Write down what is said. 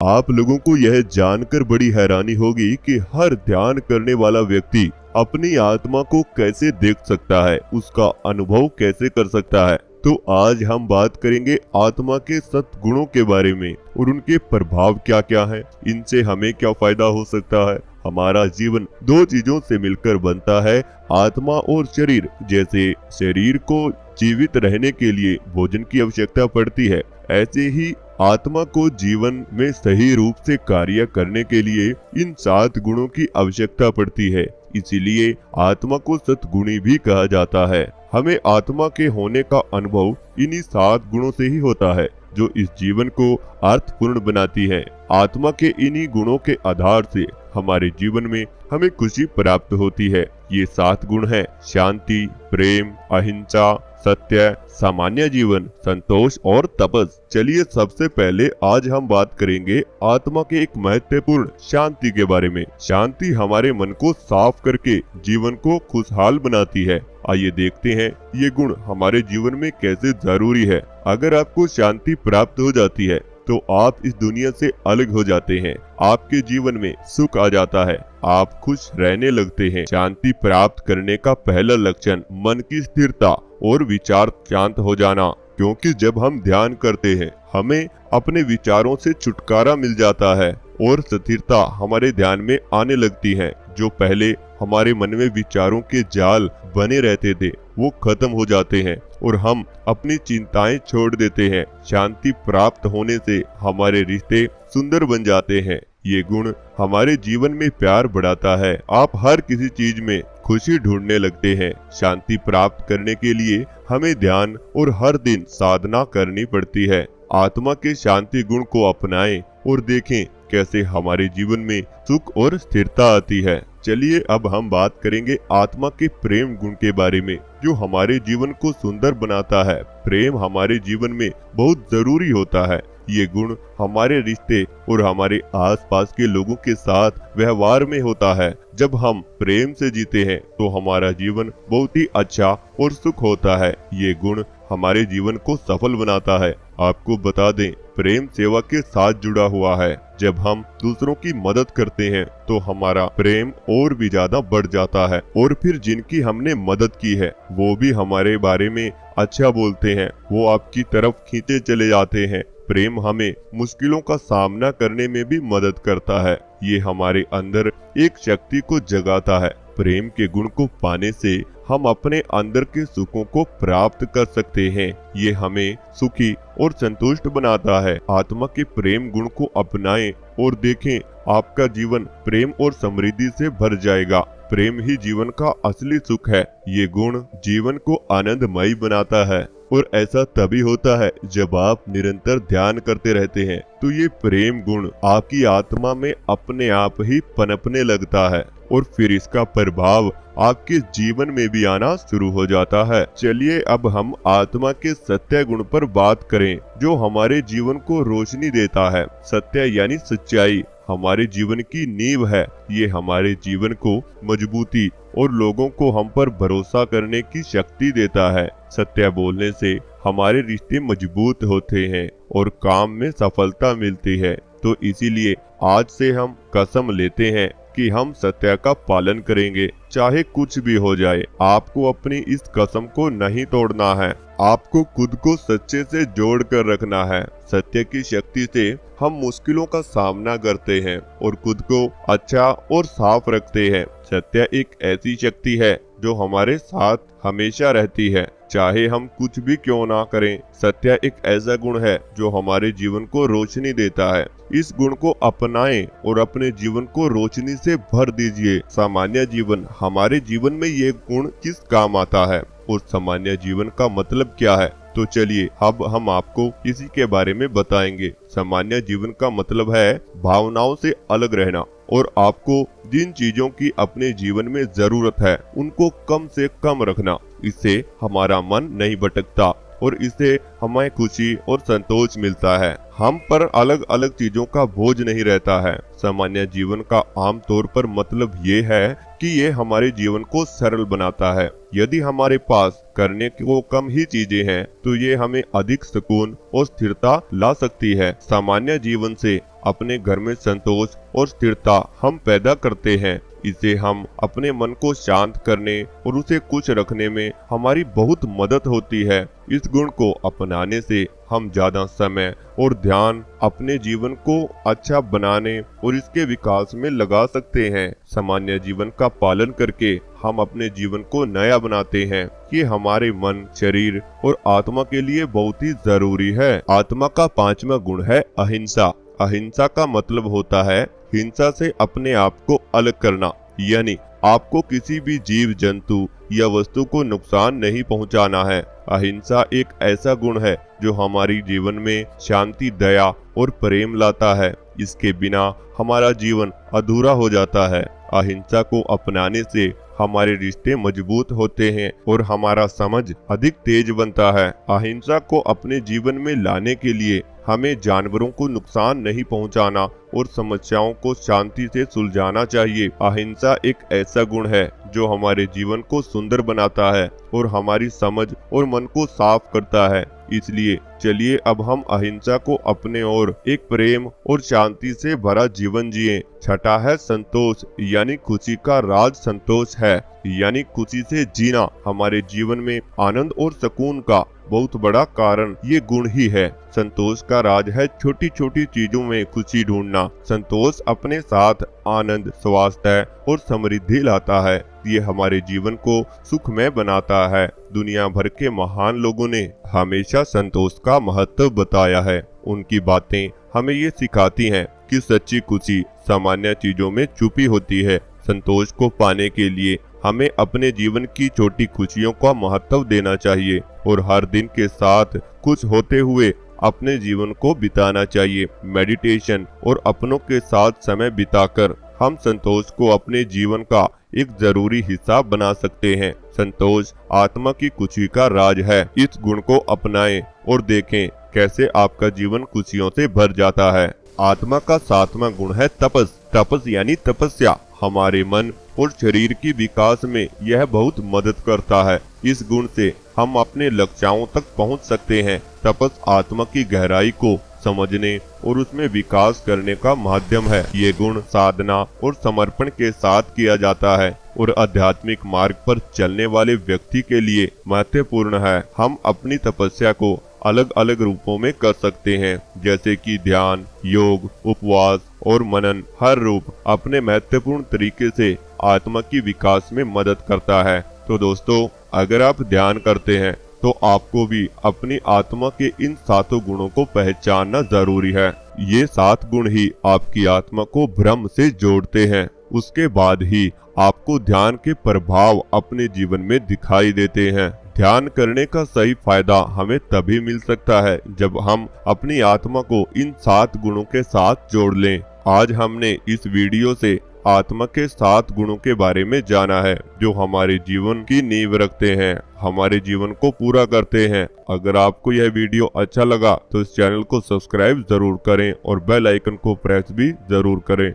आप लोगों को यह जानकर बड़ी हैरानी होगी कि हर ध्यान करने वाला व्यक्ति अपनी आत्मा को कैसे देख सकता है, उसका अनुभव कैसे कर सकता है। तो आज हम बात करेंगे आत्मा के सद्गुणों के बारे में और उनके प्रभाव क्या क्या हैं, इनसे हमें क्या फायदा हो सकता है। हमारा जीवन दो चीजों से मिलकर बनता है, आत्मा और शरीर। जैसे शरीर को जीवित रहने के लिए भोजन की आवश्यकता पड़ती है, ऐसे ही आत्मा को जीवन में सही रूप से कार्य करने के लिए इन 7 गुणों की आवश्यकता पड़ती है। इसीलिए आत्मा को सद्गुणी भी कहा जाता है। हमें आत्मा के होने का अनुभव इन्हीं 7 गुणों से ही होता है, जो इस जीवन को अर्थपूर्ण बनाती है। आत्मा के इन्हीं गुणों के आधार से हमारे जीवन में हमें खुशी प्राप्त होती है। ये 7 गुण हैं: शांति, प्रेम, अहिंसा, सत्य, सामान्य जीवन, संतोष और तपस। चलिए सबसे पहले आज हम बात करेंगे आत्मा के एक महत्वपूर्ण शांति के बारे में। शांति हमारे मन को साफ करके जीवन को खुशहाल बनाती है। आइए देखते हैं ये गुण हमारे जीवन में कैसे जरूरी है। अगर आपको शांति प्राप्त हो जाती है तो आप इस दुनिया से अलग हो जाते हैं, आपके जीवन में सुख आ जाता है, आप खुश रहने लगते हैं। शांति प्राप्त करने का पहला लक्षण मन की स्थिरता और विचार शांत हो जाना, क्योंकि जब हम ध्यान करते हैं हमें अपने विचारों से छुटकारा मिल जाता है और स्थिरता हमारे ध्यान में आने लगती है। जो पहले हमारे मन में विचारों के जाल बने रहते थे वो खत्म हो जाते हैं और हम अपनी चिंताएं छोड़ देते हैं। शांति प्राप्त होने से हमारे रिश्ते सुंदर बन जाते हैं। ये गुण हमारे जीवन में प्यार बढ़ाता है। आप हर किसी चीज में खुशी ढूंढने लगते हैं। शांति प्राप्त करने के लिए हमें ध्यान और हर दिन साधना करनी पड़ती है। आत्मा के शांति गुण को अपनाएं और देखें कैसे हमारे जीवन में सुख और स्थिरता आती है। चलिए अब हम बात करेंगे आत्मा के प्रेम गुण के बारे में, जो हमारे जीवन को सुंदर बनाता है। प्रेम हमारे जीवन में बहुत जरूरी होता है। ये गुण हमारे रिश्ते और हमारे आसपास के लोगों के साथ व्यवहार में होता है। जब हम प्रेम से जीते हैं तो हमारा जीवन बहुत ही अच्छा और सुख होता है। ये गुण हमारे जीवन को सफल बनाता है। आपको बता दें, प्रेम सेवा के साथ जुड़ा हुआ है। जब हम दूसरों की मदद करते हैं तो हमारा प्रेम और भी ज्यादा बढ़ जाता है और फिर जिनकी हमने मदद की है वो भी हमारे बारे में अच्छा बोलते हैं, वो आपकी तरफ खींचे चले जाते हैं। प्रेम हमें मुश्किलों का सामना करने में भी मदद करता है। ये हमारे अंदर एक शक्ति को जगाता है। प्रेम के गुण को पाने से हम अपने अंदर के सुखों को प्राप्त कर सकते हैं। ये हमें सुखी और संतुष्ट बनाता है। आत्मा के प्रेम गुण को अपनाएं और देखें आपका जीवन प्रेम और समृद्धि से भर जाएगा। प्रेम ही जीवन का असली सुख है। ये गुण जीवन को आनंदमय बनाता है और ऐसा तभी होता है जब आप निरंतर ध्यान करते रहते हैं, तो ये प्रेम गुण आपकी आत्मा में अपने आप ही पनपने लगता है और फिर इसका प्रभाव आपके जीवन में भी आना शुरू हो जाता है। चलिए अब हम आत्मा के सत्य गुण पर बात करें, जो हमारे जीवन को रोशनी देता है। सत्य यानी सच्चाई हमारे जीवन की नींव है। ये हमारे जीवन को मजबूती और लोगों को हम पर भरोसा करने की शक्ति देता है। सत्य बोलने से हमारे रिश्ते मजबूत होते हैं और काम में सफलता मिलती है। तो इसीलिए आज से हम कसम लेते हैं कि हम सत्य का पालन करेंगे, चाहे कुछ भी हो जाए। आपको अपनी इस कसम को नहीं तोड़ना है। आपको खुद को सच्चे से जोड़ कर रखना है। सत्य की शक्ति से हम मुश्किलों का सामना करते हैं और खुद को अच्छा और साफ रखते हैं। सत्य एक ऐसी शक्ति है जो हमारे साथ हमेशा रहती है, चाहे हम कुछ भी क्यों ना करें। सत्य एक ऐसा गुण है जो हमारे जीवन को रोशनी देता है। इस गुण को अपनाएं और अपने जीवन को रोशनी से भर दीजिए। सामान्य जीवन, हमारे जीवन में ये गुण किस काम आता है और सामान्य जीवन का मतलब क्या है, तो चलिए अब हम आपको इसी के बारे में बताएंगे। सामान्य जीवन का मतलब है भावनाओं से अलग रहना और आपको जिन चीजों की अपने जीवन में जरूरत है उनको कम से कम रखना। इससे हमारा मन नहीं भटकता और इससे हमें खुशी और संतोष मिलता है। हम पर अलग अलग चीजों का बोझ नहीं रहता है। सामान्य जीवन का आम तौर पर मतलब ये है कि ये हमारे जीवन को सरल बनाता है। यदि हमारे पास करने को कम ही चीजें हैं तो ये हमें अधिक सुकून और स्थिरता ला सकती है। सामान्य जीवन से अपने घर में संतोष और स्थिरता हम पैदा करते हैं। इसे हम अपने मन को शांत करने और उसे खुश रखने में हमारी बहुत मदद होती है। इस गुण को अपनाने से हम ज्यादा समय और ध्यान अपने जीवन को अच्छा बनाने और इसके विकास में लगा सकते हैं। सामान्य जीवन का पालन करके हम अपने जीवन को नया बनाते हैं। ये हमारे मन, शरीर और आत्मा के लिए बहुत ही जरूरी है। आत्मा का 5वां गुण है अहिंसा। अहिंसा का मतलब होता है हिंसा से अपने आप को अलग करना, यानी आपको किसी भी जीव जंतु या वस्तु को नुकसान नहीं पहुंचाना है। अहिंसा एक ऐसा गुण है जो हमारी जीवन में शांति, दया और प्रेम लाता है। इसके बिना हमारा जीवन अधूरा हो जाता है। अहिंसा को अपनाने से हमारे रिश्ते मजबूत होते हैं और हमारा समझ अधिक तेज बनता है। अहिंसा को अपने जीवन में लाने के लिए हमें जानवरों को नुकसान नहीं पहुंचाना और समस्याओं को शांति से सुलझाना चाहिए। अहिंसा एक ऐसा गुण है जो हमारे जीवन को सुंदर बनाता है और हमारी समझ और मन को साफ करता है। इसलिए चलिए अब हम अहिंसा को अपने और एक प्रेम और शांति से भरा जीवन जिए। छठा है संतोष, यानी खुशी का राज संतोष है, यानी खुशी से जीना। हमारे जीवन में आनंद और सुकून का बहुत बड़ा कारण ये गुण ही है। संतोष का राज है छोटी छोटी चीजों में खुशी ढूंढना। संतोष अपने साथ आनंद, स्वास्थ्य और समृद्धि लाता है। ये हमारे जीवन को सुखमय बनाता है। दुनिया भर के महान लोगों ने हमेशा संतोष का महत्व बताया है। उनकी बातें हमें ये सिखाती हैं कि सच्ची खुशी सामान्य चीजों में छुपी होती है। संतोष को पाने के लिए हमें अपने जीवन की छोटी खुशियों का महत्व देना चाहिए और हर दिन के साथ खुश होते हुए अपने जीवन को बिताना चाहिए। मेडिटेशन और अपनों के साथ समय बिताकर हम संतोष को अपने जीवन का एक जरूरी हिस्सा बना सकते हैं। संतोष आत्मा की खुशी का राज है। इस गुण को अपनाएं और देखें कैसे आपका जीवन खुशियों से भर जाता है। आत्मा का 7वां गुण है तपस। तपस यानी तपस्या। हमारे मन और शरीर की विकास में यह बहुत मदद करता है। इस गुण से हम अपने लक्ष्यों तक पहुंच सकते हैं। तपस आत्मा की गहराई को समझने और उसमें विकास करने का माध्यम है। ये गुण साधना और समर्पण के साथ किया जाता है और आध्यात्मिक मार्ग पर चलने वाले व्यक्ति के लिए महत्वपूर्ण है। हम अपनी तपस्या को अलग अलग रूपों में कर सकते हैं, जैसे कि ध्यान, योग, उपवास और मनन। हर रूप अपने महत्वपूर्ण तरीके से आत्मा की विकास में मदद करता है। तो दोस्तों, अगर आप ध्यान करते हैं तो आपको भी अपनी आत्मा के इन 7 गुणों को पहचानना जरूरी है। ये 7 गुण ही आपकी आत्मा को ब्रह्म से जोड़ते हैं। उसके बाद ही आपको ध्यान के प्रभाव अपने जीवन में दिखाई देते हैं। ध्यान करने का सही फायदा हमें तभी मिल सकता है जब हम अपनी आत्मा को इन 7 गुणों के साथ जोड़ लें। आज हमने इस वीडियो से आत्मा के 7 गुणों के बारे में जाना है जो हमारे जीवन की नींव रखते हैं, हमारे जीवन को पूरा करते हैं। अगर आपको यह वीडियो अच्छा लगा तो इस चैनल को सब्सक्राइब जरूर करें और बेल आइकन को प्रेस भी जरूर करें।